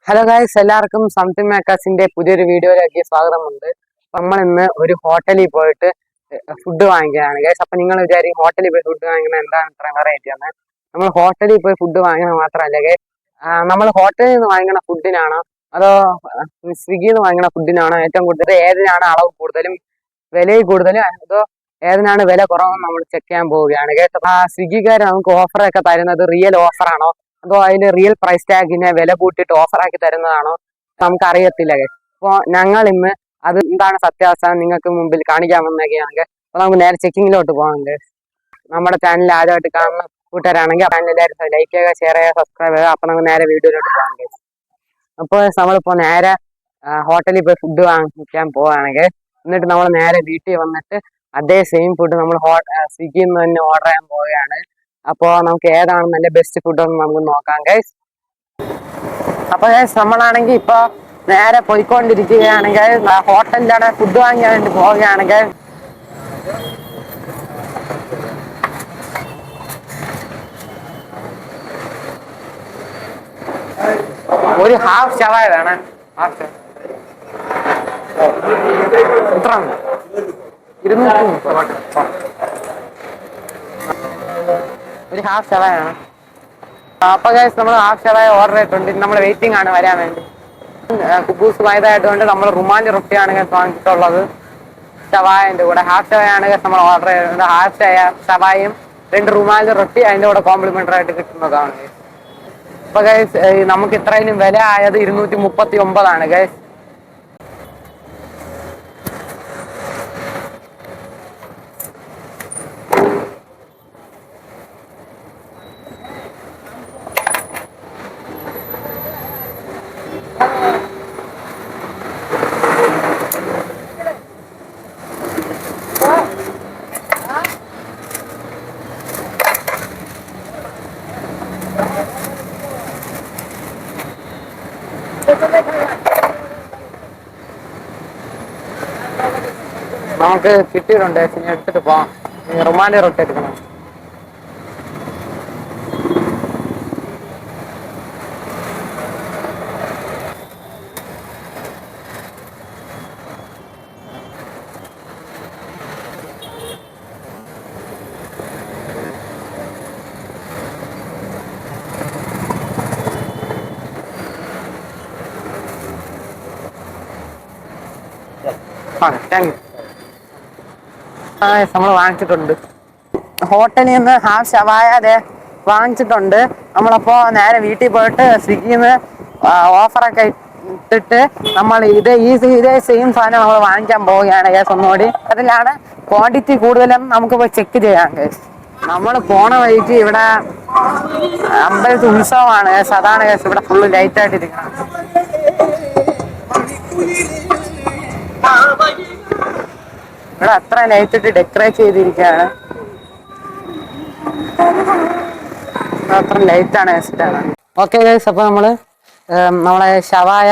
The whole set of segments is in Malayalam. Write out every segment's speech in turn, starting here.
ഹലോ ഗൈസ്, എല്ലാവർക്കും സംതിങ് മേക്കേഴ്സിന്റെ പുതിയൊരു വീഡിയോയിലേക്ക് സ്വാഗതമുണ്ട്. നമ്മൾ ഇന്ന് ഒരു ഹോട്ടലിൽ പോയിട്ട് ഫുഡ് വാങ്ങിക്കുകയാണ് ഗൈസ്. അപ്പൊ നിങ്ങൾ വിചാരിക്കും ഹോട്ടലിൽ പോയി ഫുഡ് വാങ്ങിക്കുന്നത് എന്താണ് ഇത്ര വെറൈറ്റി ആണ്? നമ്മൾ ഹോട്ടലിൽ പോയി ഫുഡ് വാങ്ങുന്നത് മാത്രമല്ല ഗൈസ്, നമ്മൾ ഹോട്ടലിൽ നിന്ന് വാങ്ങുന്ന ഫുഡിനാണോ അതോ സ്വിഗ്ഗിയിൽ നിന്ന് വാങ്ങുന്ന ഫുഡിനാണോ ഏറ്റവും കൂടുതൽ, ഏതിനാണ് അളവ് കൂടുതലും വിലയിൽ കൂടുതലും, അതോ ഏതിനാണ് വില കുറവെന്ന് നമ്മൾ ചെക്ക് ചെയ്യാൻ പോവുകയാണ് ഗൈസ്. സ്വിഗ്ഗിക്കാർ നമുക്ക് ഓഫറൊക്കെ തരുന്നത് റിയൽ ഓഫറാണോ അതോ അതിന് റിയൽ പ്രൈസ് ടാഗിനെ വില കൂട്ടിയിട്ട് ഓഫറാക്കി തരുന്നതാണോ നമുക്ക് അറിയത്തില്ല ഗൈസ്. അപ്പോൾ ഞങ്ങൾ ഇന്ന് അത് എന്താണ് സത്യാവസ്ഥ നിങ്ങൾക്ക് മുമ്പിൽ കാണിക്കാൻ വന്നൊക്കെയാണെങ്കിൽ അപ്പോൾ നമുക്ക് നേരെ ചെക്കിങ്ങിലോട്ട് പോകാം ഗൈസ്. നമ്മുടെ ചാനൽ ആദ്യമായിട്ട് കാണുന്ന കൂട്ടുകാരാണെങ്കിൽ ചാനൽ ലൈക്ക് ചെയ്യുക, ഷെയർ ചെയ്യുക, സബ്സ്ക്രൈബ് ചെയ്യുക. അപ്പോൾ നമുക്ക് നേരെ വീഡിയോയിലോട്ട് പോകാം ഗൈസ്. അപ്പോൾ നമ്മളിപ്പോൾ നേരെ ഹോട്ടലിൽ പോയി ഫുഡ് വാങ്ങിക്കാൻ പോവുകയാണെങ്കിൽ എന്നിട്ട് നമ്മൾ നേരെ വീട്ടിൽ വന്നിട്ട് അതേ സെയിം ഫുഡ് നമ്മൾ സ്വിഗ്ഗിയിൽ നിന്ന് തന്നെ ഓർഡർ ചെയ്യാൻ പോവുകയാണ്. അപ്പോൾ നമുക്ക് ഏതാണ് നല്ല ബെസ്റ്റ് ഫുഡ് എന്ന് നമുക്ക് നോക്കാം ഗൈസ്. അപ്പൊ ഗൈസ്, നമ്മളാണെങ്കിൽ ഇപ്പൊ നേരെ പോയിക്കൊണ്ടിരിക്കുകയാണെങ്കിൽ ഹോട്ടലിലാണ് ഫുഡ് വാങ്ങിക്കാൻ വേണ്ടി പോവുകയാണെങ്കിൽ ഒരു ഹാഫ് ഷവായ വേണം. എത്ര 230 ഒരു ഹാഫ് ഷവായ വേണം. അപ്പൊ ഗൈസ്, നമ്മൾ ഹാഫ് ഷവായ ഓർഡർ ചെയ്തിട്ടുണ്ട്. നമ്മൾ വെയിറ്റിംഗ് ആണ് വരാൻ വേണ്ടി. കുബൂസ് മൈദായതുകൊണ്ട് നമ്മൾ റുമാലി റൊട്ടിയാണ് വാങ്ങിച്ചിട്ടുള്ളത്. ഷവായന്റെ കൂടെ ഹാഫ് ഷവായാണ് നമ്മൾ ഓർഡർ ചെയ്തിട്ടുണ്ട്. ഹാഫ് ഷവായും 2 റുമാലി റൊട്ടി അതിന്റെ കൂടെ കോംപ്ലിമെന്ററി ആയിട്ട് കിട്ടുന്നതാണ് ഗൈസ്. അപ്പൊ ഗൈസ്, നമുക്ക് ഇത്രയും വില ആയത് 239 ഗൈസ്. നമുക്ക് കിട്ടിയിട്ടുണ്ട്. ഇനി എടുത്തിട്ട് പോവാം. റുമാലി റൊട്ടി എടുക്കണം. നമ്മൾ വാങ്ങിച്ചിട്ടുണ്ട്. ഹോട്ടലിൽ നിന്ന് ഹാഫ് ഷവായ അതെ വാങ്ങിച്ചിട്ടുണ്ട്. നമ്മളപ്പോ നേരെ വീട്ടിൽ പോയിട്ട് സ്വിഗ്ഗിയിൽ നിന്ന് ഓഫറൊക്കെ ഇട്ടിട്ട് നമ്മൾ ഇതേ സെയിം സാധനം നമ്മൾ വാങ്ങിക്കാൻ പോവുകയാണ് കേസ്. ഒന്നുകൂടി അതിലാണ് ക്വാണ്ടിറ്റി കൂടുതലും നമുക്ക് പോയി ചെക്ക് ചെയ്യാം കേസ്. നമ്മൾ പോണ വഴിക്ക് ഇവിടെ അമ്പലത്തിൽ ഉത്സവമാണ് കേസ്. അതാണ് കേസ് ഇവിടെ ഫുള്ള് ലൈറ്റ് ആയിട്ടിരിക്കണം. ഇവിടെ അത്ര ലൈറ്റ് ഇട്ട് ഡെക്കറേറ്റ് ചെയ്തിരിക്കുകയാണ്. അത്ര ലൈറ്റാണ് ഇഷ്ടമാണ്. ഓക്കെ ഗൈസ്, അപ്പൊ നമ്മളെ ഷവായ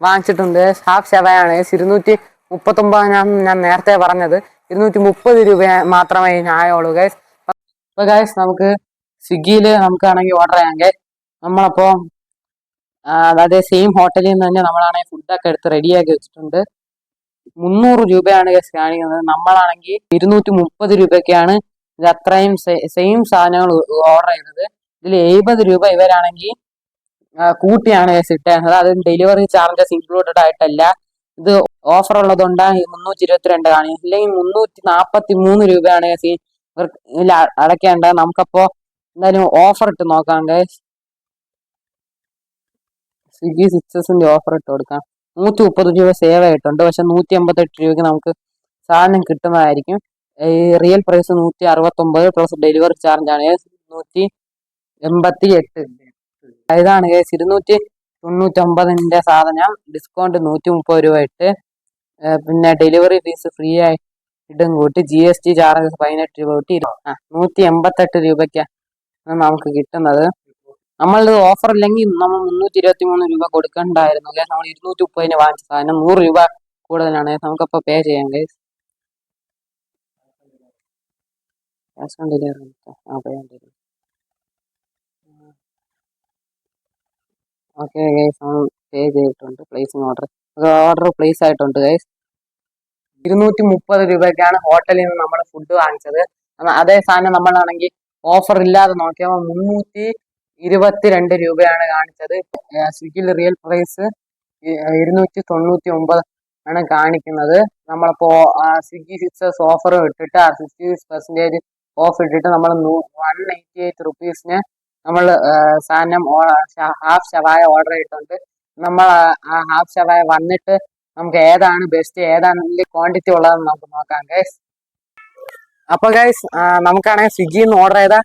വാങ്ങിച്ചിട്ടുണ്ട്. ഹാഫ് ഷവായാണ് 239 ഞാൻ നേരത്തെ പറഞ്ഞത്. 230 രൂപ മാത്രമേ ആയുള്ളൂ ഗൈസ്. അപ്പൊ ഗൈസ്, നമുക്ക് സ്വിഗ്ഗിയിൽ നമുക്കാണെങ്കിൽ ഓർഡർ ചെയ്യാമെങ്കിൽ നമ്മളപ്പോ അതേ സെയിം ഹോട്ടലിൽ നിന്ന് തന്നെ നമ്മളാണെങ്കിൽ ഫുഡൊക്കെ എടുത്ത് റെഡിയാക്കി വെച്ചിട്ടുണ്ട്. 300 രൂപയാണ് ഗൈസ് കാണിക്കുന്നത്. നമ്മളാണെങ്കിൽ 230 രൂപയ്ക്കാണ് ഇത് അത്രയും സെയിം സാധനങ്ങൾ ഓർഡർ ചെയ്തത്. ഇതിൽ 70 രൂപ ഇവരാണെങ്കിൽ കൂട്ടിയാണ് ഗൈസ് ഇട്ടേക്കുന്നത്. അത് ഡെലിവറി ചാർജസ് ഇൻക്ലൂഡഡ് ആയിട്ടല്ല. ഇത് ഓഫർ ഉള്ളതുകൊണ്ടാണ് 322 കാണിക്കുന്നത്. ഇല്ലെങ്കിൽ 343 രൂപയാണ് ഗൈസ് ഇതിൽ അടയ്ക്കേണ്ടത്. നമുക്കപ്പോ എന്തായാലും ഓഫർ ഇട്ട് നോക്കാം ഗൈസ്. സ്വിഗ്ഗി സിക്സസിന്റെ ഓഫർ ഇട്ട് കൊടുക്കാം. 130 രൂപ സേവ് ആയിട്ടുണ്ട്. പക്ഷെ 188 രൂപയ്ക്ക് നമുക്ക് സാധനം കിട്ടുന്നതായിരിക്കും. ഈ real price 169 plus delivery charge ആണ് 188. ഇതാണ് കേസ് 299ന്റെ സാധനം. ഡിസ്കൗണ്ട് 130 രൂപ ഇട്ട്, പിന്നെ ഡെലിവറി ഫീസ് ഫ്രീ ആയി ഇടും കൂട്ടി GST ചാർജസ് 18 രൂപ കൂട്ടി 188 രൂപയ്ക്കാണ് നമുക്ക് കിട്ടുന്നത്. നമ്മളിത് ഓഫർ ഇല്ലെങ്കിൽ നമ്മൾ 323 രൂപ കൊടുക്കണ്ടായിരുന്നു. നമ്മൾ 230 വാങ്ങിച്ച സാധനം 100 രൂപ കൂടുതലാണ്. നമുക്കപ്പോൾ പേ ചെയ്യാം guys. Cash on delivery okay guys, നമ്മൾ പേ ചെയ്തിട്ടുണ്ട്. പ്ലേസിങ് ഓർഡർ പ്ലേസ് ആയിട്ടുണ്ട് ഗൈസ്. 230 രൂപയ്ക്കാണ് ഹോട്ടലിൽ നിന്ന് നമ്മൾ ഫുഡ് വാങ്ങിച്ചത്. അതേ സാധനം നമ്മളാണെങ്കിൽ ഓഫർ ഇല്ലാതെ നോക്കിയപ്പോൾ 322 രൂപയാണ് കാണിച്ചത്. സ്വിഗ്ഗിയിൽ റിയൽ പ്രൈസ് 299 ആണ് കാണിക്കുന്നത്. നമ്മളിപ്പോ സ്വിഗ്ഗി സിക്സേഴ്സ് ഓഫർ ഇട്ടിട്ട് 60% ഓഫ് ഇട്ടിട്ട് നമ്മൾ 188 റുപ്പീസിന് നമ്മൾ സാധനം ഹാഫ് ഷവായ ഓർഡർ ചെയ്തിട്ടുണ്ട്. നമ്മൾ ആ ഹാഫ് ഷവായ വന്നിട്ട് നമുക്ക് ഏതാണ് ബെസ്റ്റ്, ഏതാണ് വലിയ ക്വാണ്ടിറ്റി ഉള്ളതെന്ന് നമുക്ക് നോക്കാം ഗൈസ്. അപ്പൊ ഗൈസ് നമുക്കാണെങ്കിൽ സ്വിഗ്ഗിയിൽ നിന്ന് ഓർഡർ ചെയ്ത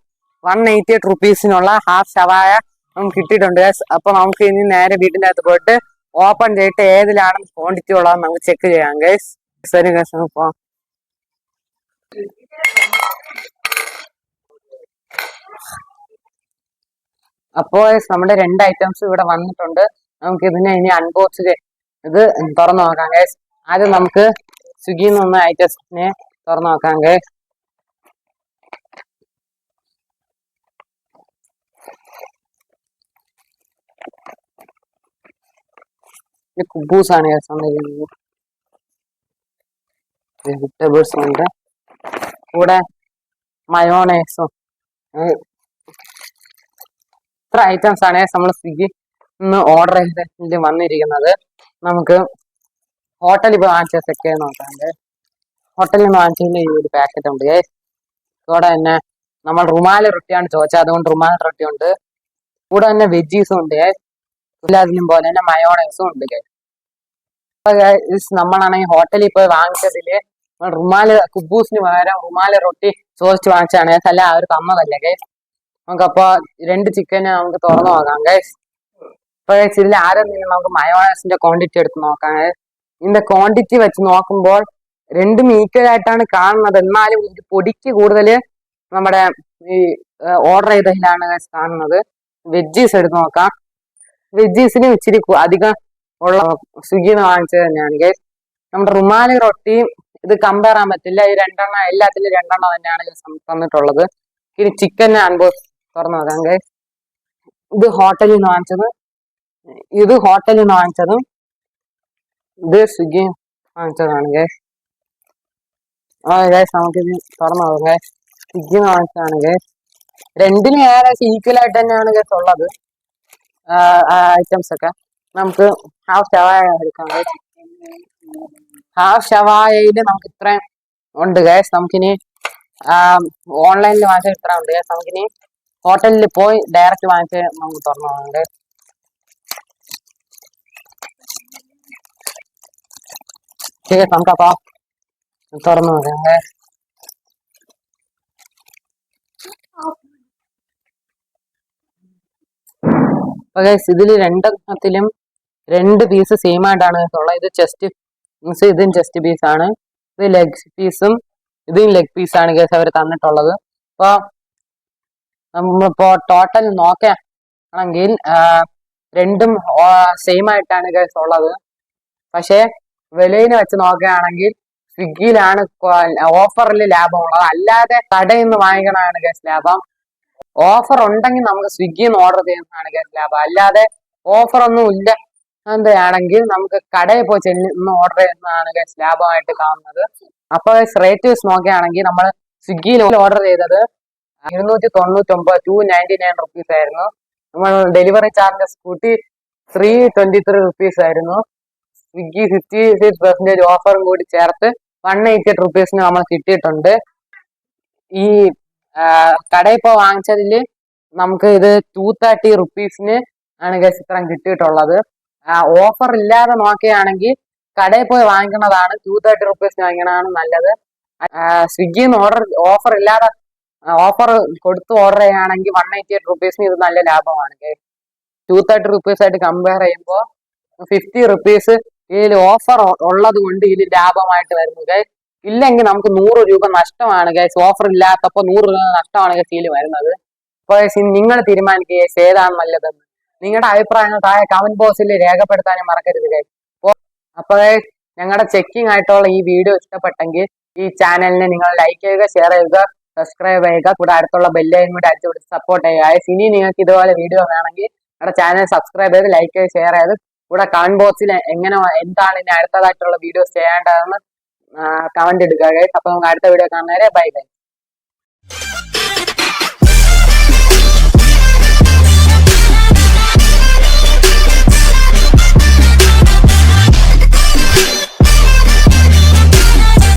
188 റുപ്പീസിനുള്ള ഹാഫ് ഷവായ നമുക്ക് കിട്ടിയിട്ടുണ്ട് ഗൈസ്. അപ്പൊ നമുക്ക് ഇനി നേരെ വീട്ടിന്റെ അകത്ത് പോയിട്ട് ഓപ്പൺ ചെയ്തിട്ട് ഏതിലാണ് ക്വാണ്ടിറ്റി ഉള്ളതെന്ന് നമുക്ക് ചെക്ക് ചെയ്യാം ഗൈസ്. ശരി ഗൈസ്, നമുക്ക് അപ്പോൾ നമ്മുടെ 2 ഐറ്റംസ് ഇവിടെ വന്നിട്ടുണ്ട്. നമുക്ക് ഇതിനെ ഇനി അൺബോക്സ് ഇത് തുറന്നു നോക്കാം ഗൈസ്. ആദ്യം നമുക്ക് സ്വിഗ്ഗിയിൽ നിന്ന് ഐറ്റംസിനെ തുറന്നു നോക്കാം ഗൈസ്. ഇത് കുബൂസാണ് ഗൈസ് വന്നിരിക്കുന്നത്. വെജിറ്റബിൾസ് ഉണ്ട്, കൂടെ മയോണൈസും. ഇത്ര ഐറ്റംസ് ആണ് നമ്മൾ സ്വിഗ്ഗി നിന്ന് ഓർഡർ ചെയ്തിട്ട് വന്നിരിക്കുന്നത്. നമുക്ക് ഹോട്ടലിൽ പോയി വാങ്ങിച്ച സെറ്റ് നോക്കാം. ഹോട്ടലിൽ നിന്ന് വാങ്ങിച്ചതിന്റെ ഈ ഒരു പാക്കറ്റ് ഉണ്ട് ഗൈസ്. കൂടെ തന്നെ നമ്മൾ റുമാൽ റൊട്ടിയാണ് ചോദിച്ചത്, അതുകൊണ്ട് റുമാൽ റൊട്ടി ഉണ്ട്. കൂടെ തന്നെ വെജീസും ഉണ്ട് ഗൈസ്. എല്ലാത്തിനും പോലെ തന്നെ മയോണൈസും ഉണ്ട് ഗൈസ്. നമ്മളാണെങ്കിൽ ഹോട്ടലിൽ പോയി വാങ്ങിച്ചതില് റുമാല് കുബൂസിന് പകരം റുമാല് റൊട്ടി ചോദിച്ച് വാങ്ങിച്ചാണ് ഗൈസ്. അല്ല അവർ തന്നതല്ല ഗൈസ്. നമുക്കപ്പോ 2 ചിക്കന് നമുക്ക് തുറന്നു നോക്കാം ഗൈസ്. ഇപ്പൊ ഇതിൽ ആരും നമുക്ക് മയോണൈസിന്റെ ക്വാണ്ടിറ്റി എടുത്ത് നോക്കാം. ഇതിന്റെ ക്വാണ്ടിറ്റി വെച്ച് നോക്കുമ്പോൾ രണ്ടും ഈക്വൽ ആയിട്ടാണ് കാണുന്നത്. എന്നാലും ഇത് പൊടിക്ക് കൂടുതൽ നമ്മുടെ ഈ ഓർഡർ ചെയ്തതിലാണ് കാണുന്നത്. വെജീസ് എടുത്ത് നോക്കാം. വെജീസിന് ഇച്ചിരി അധികം ഉള്ള സ്വിഗ്ഗിയിൽ നിന്ന് വാങ്ങിച്ചത് തന്നെയാണ് ഗൈസ്. നമ്മുടെ റുമാലി റൊട്ടി ഇത് കമ്പയർ ചെയ്യാൻ പറ്റില്ല. ഈ 2 എണ്ണം എല്ലാത്തിലും 2 എണ്ണം തന്നെയാണ് തന്നിട്ടുള്ളത്. ഇനി ചിക്കനെ അൺബോക്സ് തുറന്നു നോക്കാം ഗൈസ്. ഇത് ഹോട്ടലിൽ നിന്ന് വാങ്ങിച്ചത്, ഇത് ഹോട്ടലിൽ നിന്ന് വാങ്ങിച്ചതും ഇത് സ്വിഗ്ഗി വാങ്ങിച്ചതാണ് ഗൈസ്. ഗൈസ് നമുക്കിത് തുറന്നു നോക്കാം ഗൈസ്. സ്വിഗ്ഗി വാങ്ങിച്ചതാണ് ഗൈസ്. രണ്ടിനും ഏകദേശം ഈക്വൽ ആയിട്ട് തന്നെയാണ് ഗൈസ് ഉള്ളത് ഐറ്റംസ് ഒക്കെ. നമുക്ക് ഹാഫ് ഷവായ എടുക്കാം ഗൈസ്. ഹാഫ് ഷവായയിൽ നമുക്ക് ഇത്രയും ഉണ്ട് ഗൈസ്. നമുക്കിനി ഓൺലൈനിൽ വാങ്ങിച്ച ഇത്ര ഉണ്ട് ഗൈസ്. നമുക്കിനി ഹോട്ടലിൽ പോയി ഡയറക്റ്റ് വാങ്ങിച്ച് നമുക്ക് തുറന്നു നോക്കാം. ശരി, നമുക്കപ്പോ തുറന്നു നോക്കാം. അപ്പൊ ഗൈസ് ഇതിൽ 2 2 പീസ് സെയിം ആയിട്ടാണ് ഉള്ളത്. ഇത് ചെസ്റ്റ് പീസ്, ഇതും ചെസ്റ്റ് പീസ് ആണ്. ഇത് ലെഗ് പീസും ഇതും ലെഗ് പീസാണ് ഗൈസ് അവർ തന്നിട്ടുള്ളത്. അപ്പൊ നമ്മളിപ്പോ ടോട്ടൽ നോക്കുകയാണെങ്കിൽ രണ്ടും സെയിം ആയിട്ടാണ് ഗൈസ് ഉള്ളത്. പക്ഷെ വിലയിനെ വെച്ച് നോക്കുകയാണെങ്കിൽ സ്വിഗ്ഗിയിലാണ് ഓഫറിൽ ലാഭമുള്ളത്. അല്ലാതെ കടയിൽ നിന്ന് വാങ്ങിക്കണതാണ് ഗൈസ് ലാഭം. ഓഫർ ഉണ്ടെങ്കിൽ നമുക്ക് സ്വിഗ്ഗിയിൽ നിന്ന് ഓർഡർ ചെയ്യുന്നതാണ് ഗൈസ് ലാഭം. അല്ലാതെ ഓഫർ ഒന്നും ഇല്ല എന്താണെങ്കിൽ നമുക്ക് കടയിൽ പോയി ചെന്ന് ഓർഡർ ചെയ്യുന്നതാണ് ഗൈസ് ലാഭമായിട്ട് കാണുന്നത്. അപ്പൊ റേറ്റ് വെച്ച് നോക്കുകയാണെങ്കിൽ നമ്മൾ സ്വിഗ്ഗിയിൽ ഓർഡർ ചെയ്തത് 299 299 റുപ്പീസ് ആയിരുന്നു. നമ്മൾ ഡെലിവറി ചാർജസ് കൂട്ടി 323 റുപ്പീസ് ആയിരുന്നു. സ്വിഗ്ഗി 56% ഓഫറും കൂടി ചേർത്ത് 188 റുപ്പീസിന് നമ്മൾ കിട്ടിയിട്ടുണ്ട്. ഈ കടയിൽ പോയി വാങ്ങിച്ചതിൽ നമുക്ക് ഇത് 230 റുപ്പീസിന് ആണ് ഗൈസ് ഇത്രയും കിട്ടിയിട്ടുള്ളത്. ഓഫർ ഇല്ലാതെ നോക്കുകയാണെങ്കിൽ കടയിൽ പോയി വാങ്ങിക്കുന്നതാണ്, 230 റുപ്പീസിന് വാങ്ങിക്കണതാണ് നല്ലത്. സ്വിഗ്ഗിന്ന് ഓഫർ ഇല്ലാതെ ഓഫർ കൊടുത്ത് ഓർഡർ ചെയ്യുകയാണെങ്കിൽ 188 റുപ്പീസിന് ഇത് നല്ല ലാഭമാണ്. 230 റുപ്പീസ് ആയിട്ട് കമ്പയർ ചെയ്യുമ്പോൾ 50 റുപ്പീസ് ഇതിൽ ഓഫർ ഉള്ളത് കൊണ്ട് ഇതിൽ ലാഭമായിട്ട് വരുന്നു ഗൈസ്. ഇല്ലെങ്കിൽ നമുക്ക് 100 രൂപ നഷ്ടമാണ് ഗൈസ്. ഓഫർ ഇല്ലാത്തപ്പോൾ 100 രൂപ നഷ്ടമാണ് ഗൈസ് ഇതിൽ വരുന്നത്. അപ്പോൾ നിങ്ങൾ തീരുമാനിക്കുക ഗൈസ് ഏതാണ് നല്ലതെന്ന്. നിങ്ങളുടെ അഭിപ്രായങ്ങൾ താഴെ കമന്റ് ബോക്സിൽ രേഖപ്പെടുത്താനും മറക്കരുത് ഗൈസ്. അപ്പോൾ ഞങ്ങളുടെ ചെക്കിംഗ് ആയിട്ടുള്ള ഈ വീഡിയോ ഇഷ്ടപ്പെട്ടെങ്കിൽ ഈ ചാനലിനെ നിങ്ങൾ ലൈക്ക് ചെയ്യുക, ഷെയർ ചെയ്യുക, സബ്സ്ക്രൈബ് ചെയ്യുക, കൂടെ അടുത്തുള്ള ബെല്ലൈനും കൂടി അടിച്ചുപിടിച്ച് സപ്പോർട്ട് ചെയ്യുക. ഇനി നിങ്ങൾക്ക് ഇതുപോലെ വീഡിയോ വേണമെങ്കിൽ ഞങ്ങളുടെ ചാനൽ സബ്സ്ക്രൈബ് ചെയ്ത് ലൈക്ക് ചെയ്ത് ഷെയർ ചെയ്ത് ഇവിടെ കമന്റ് ബോക്സിൽ എങ്ങനെ എന്താണ് ഇനി അടുത്തതായിട്ടുള്ള വീഡിയോസ് ചെയ്യേണ്ടതെന്ന് കമന്റ് ഇടുക ഗൈസ്. അപ്പൊ നമുക്ക് അടുത്ത വീഡിയോ കാണുന്നവരെ ബൈ ബൈ.